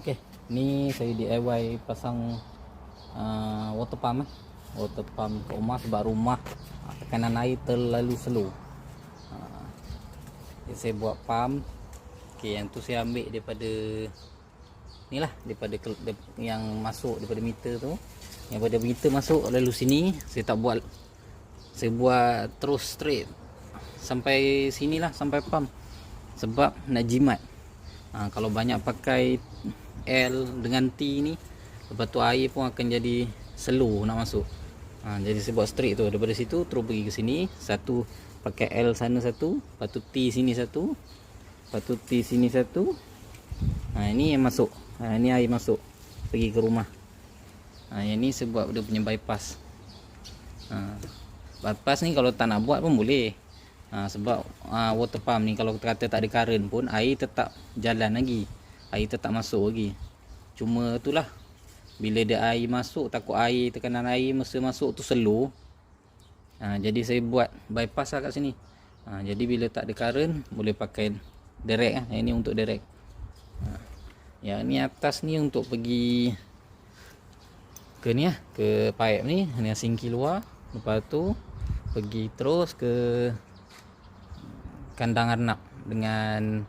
Okey, ni saya DIY pasang water pump water pump kat rumah sebab rumah tekanan air terlalu slow. Jadi saya buat pump. Okey, yang tu saya ambil daripada ni lah, daripada yang masuk daripada meter tu. Yang pada meter masuk lalu sini saya tak buat, saya buat terus straight sampai sinilah, sampai pump, sebab nak jimat. Kalau banyak pakai L dengan T ni, lepas tu air pun akan jadi slow nak masuk. Jadi saya buat straight tu, daripada situ terus pergi ke sini. Satu pakai L sana satu, lepas tu T sini satu, lepas tu T sini satu. Ini yang masuk, ini air masuk pergi ke rumah. Yang ni saya buat dia punya bypass. Bypass ni kalau tak nak buat pun boleh. Sebab water pump ni kalau kata tak ada current pun air tetap jalan lagi, air tetap masuk lagi. Cuma itulah, bila dia air masuk, takut air, tekanan air masa masuk tu slow. Jadi saya buat bypass lah kat sini. Jadi bila tak ada current boleh pakai direct lah. Yang ni untuk direct. Yang ni atas ni untuk pergi ke ni lah, ke pipe ni, ni singki luar. Lepas tu pergi terus ke kandang arnab dengan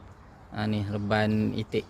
ni reban itik.